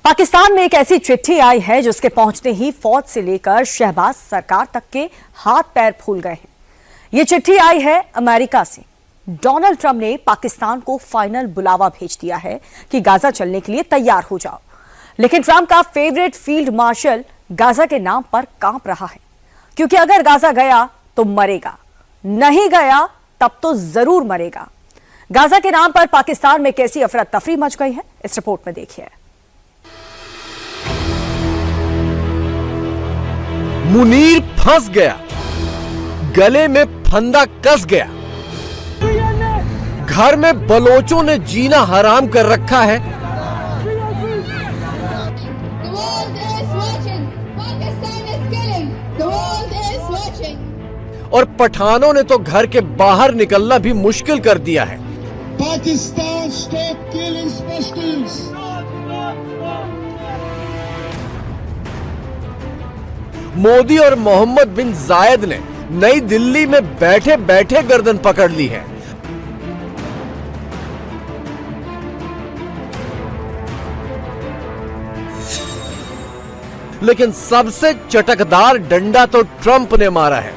पाकिस्तान में एक ऐसी चिट्ठी आई है जिसके पहुंचते ही फौज से लेकर शहबाज सरकार तक के हाथ पैर फूल गए हैं। यह चिट्ठी आई है अमेरिका से। डोनाल्ड ट्रंप ने पाकिस्तान को फाइनल बुलावा भेज दिया है कि गाजा चलने के लिए तैयार हो जाओ। लेकिन ट्रंप का फेवरेट फील्ड मार्शल गाजा के नाम पर कांप रहा है, क्योंकि अगर गाजा गया तो मरेगा, नहीं गया तब तो जरूर मरेगा। गाजा के नाम पर पाकिस्तान में कैसी अफरा तफरी मच गई है, इस रिपोर्ट में देखिए। मुनीर फंस गया, गले में फंदा कस गया। घर में बलोचों ने जीना हराम कर रखा है। और पठानों ने तो घर के बाहर निकलना भी मुश्किल कर दिया है। Pakistan stop killing Pashtuns. मोदी और मोहम्मद बिन जायद ने नई दिल्ली में बैठे बैठे गर्दन पकड़ ली है। लेकिन सबसे चटकदार डंडा तो ट्रंप ने मारा है।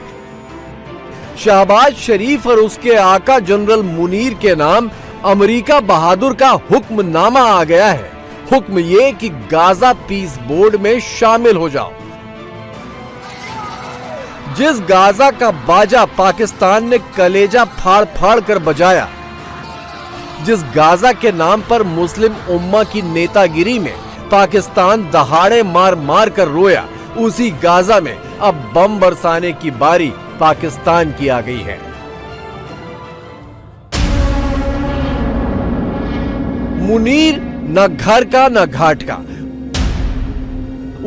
शहबाज शरीफ और उसके आका जनरल मुनीर के नाम अमेरिका बहादुर का हुक्मनामा आ गया है। हुक्म ये कि गाजा पीस बोर्ड में शामिल हो जाओ। जिस गाजा का बाजा पाकिस्तान ने कलेजा फाड़ फाड़ कर बजाया, जिस गाजा के नाम पर मुस्लिम उम्मा की नेतागिरी में पाकिस्तान दहाड़े मार मार कर रोया, उसी गाजा में अब बम बरसाने की बारी पाकिस्तान की आ गई है। मुनीर न घर का न घाट का,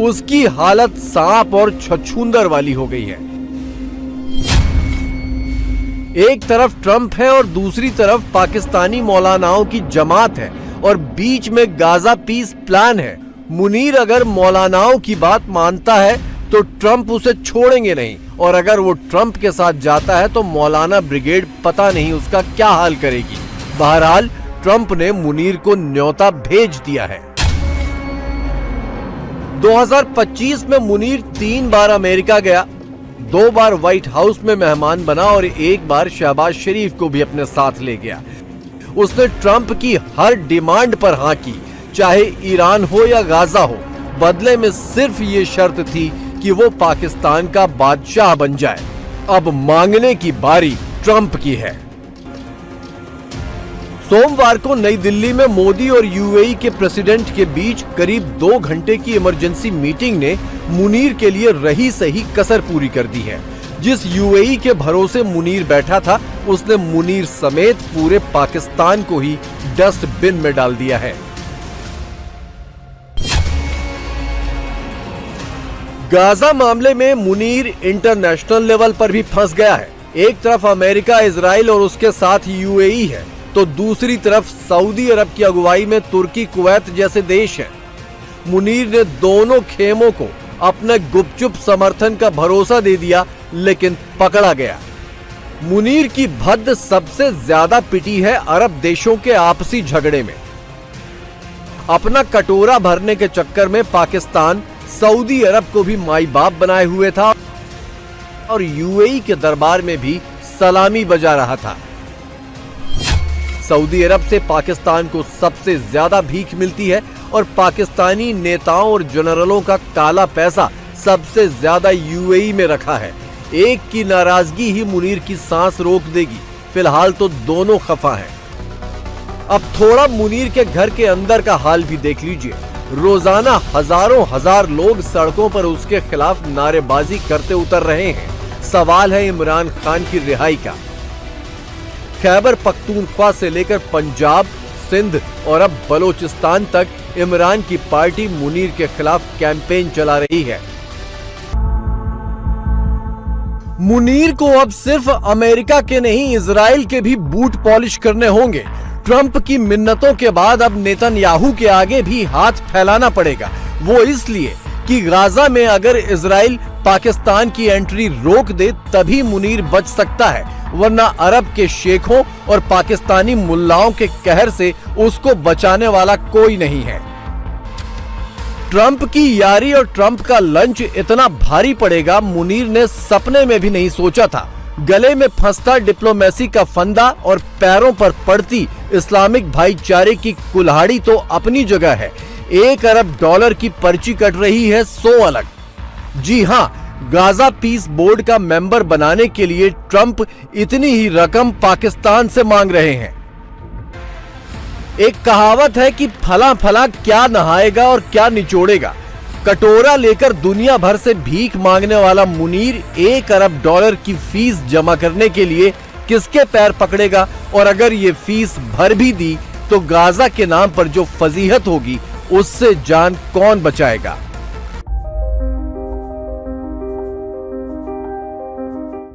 उसकी हालत सांप और छछूंदर वाली हो गई है। एक तरफ ट्रंप है और दूसरी तरफ पाकिस्तानी मौलानाओं की जमात है और बीच में गाजा पीस प्लान है। मुनीर अगर मौलानाओं की बात मानता है तो ट्रंप उसे छोड़ेंगे नहीं, और अगर वो ट्रंप के साथ जाता है तो मौलाना ब्रिगेड पता नहीं उसका क्या हाल करेगी। बहरहाल ट्रंप ने मुनीर को न्योता भेज दिया है। 2025 में मुनीर 3 बार अमेरिका गया, 2 बार व्हाइट हाउस में मेहमान बना और 1 बार शहबाज शरीफ को भी अपने साथ ले गया। उसने ट्रंप की हर डिमांड पर हाँ की, चाहे ईरान हो या गाजा हो। बदले में सिर्फ ये शर्त थी कि वो पाकिस्तान का बादशाह बन जाए। अब मांगने की बारी ट्रंप की है। सोमवार को नई दिल्ली में मोदी और यूएई के प्रेसिडेंट के बीच करीब 2 घंटे की इमरजेंसी मीटिंग ने मुनीर के लिए रही सही कसर पूरी कर दी है। जिस यूएई के भरोसे मुनीर बैठा था, उसने मुनीर समेत पूरे पाकिस्तान को ही डस्टबिन में डाल दिया है। गाजा मामले में मुनीर इंटरनेशनल लेवल पर भी फंस गया है। एक तरफ अमेरिका, इजराइल और उसके साथ यूएई है, तो दूसरी तरफ सऊदी अरब की अगुवाई में तुर्की, कुवैत जैसे देश हैं। मुनीर ने दोनों खेमों को अपने गुपचुप समर्थन का भरोसा दे दिया, लेकिन पकड़ा गया। मुनीर की भद्द सबसे ज्यादा पिटी है अरब देशों के आपसी झगड़े में। अपना कटोरा भरने के चक्कर में पाकिस्तान सऊदी अरब को भी माई बाप बनाए हुए था और यूएई के दरबार में भी सलामी बजा रहा था। सऊदी अरब से पाकिस्तान को सबसे ज्यादा भीख मिलती है और पाकिस्तानी नेताओं और जनरलों का काला पैसा सबसे ज्यादा यूएई में रखा है। एक की नाराजगी ही मुनीर की सांस रोक देगी। फिलहाल तो दोनों खफा हैं। अब थोड़ा मुनीर के घर के अंदर का हाल भी देख लीजिए। रोजाना हजारों हजार लोग सड़कों पर उसके खिलाफ नारेबाजी करते उतर रहे हैं। सवाल है इमरान खान की रिहाई का। खैबर पख्तूनख्वा से लेकर पंजाब, सिंध और अब बलोचिस्तान तक इमरान की पार्टी मुनीर के खिलाफ कैंपेन चला रही है। मुनीर को अब सिर्फ अमेरिका के नहीं, इजराइल के भी बूट पॉलिश करने होंगे। ट्रंप की मिन्नतों के बाद अब नेतन्याहू के आगे भी हाथ फैलाना पड़ेगा। वो इसलिए कि गाजा में अगर इजराइल पाकिस्तान की एंट्री रोक दे तभी मुनीर बच सकता है, वरना अरब के शेखों और पाकिस्तानी मुल्लाओं के कहर से उसको बचाने वाला कोई नहीं है। ट्रंप की यारी और ट्रंप का लंच इतना भारी पड़ेगा, मुनीर ने सपने में भी नहीं सोचा था। गले में फंसता डिप्लोमेसी का फंदा और पैरों पर पड़ती इस्लामिक भाईचारे की कुल्हाड़ी तो अपनी जगह है। $1 अरब की पर्ची कट रही है 100 अलग। जी हां, गाजा पीस बोर्ड का मेंबर बनाने के लिए ट्रंप इतनी ही रकम पाकिस्तान से मांग रहे हैं। एक कहावत है कि फला फला क्या नहाएगा और क्या निचोड़ेगा। कटोरा लेकर दुनिया भर से भीख मांगने वाला मुनीर $1 अरब की फीस जमा करने के लिए किसके पैर पकड़ेगा, और अगर ये फीस भर भी दी तो गाजा के नाम पर जो फजीहत होगी उससे जान कौन बचाएगा।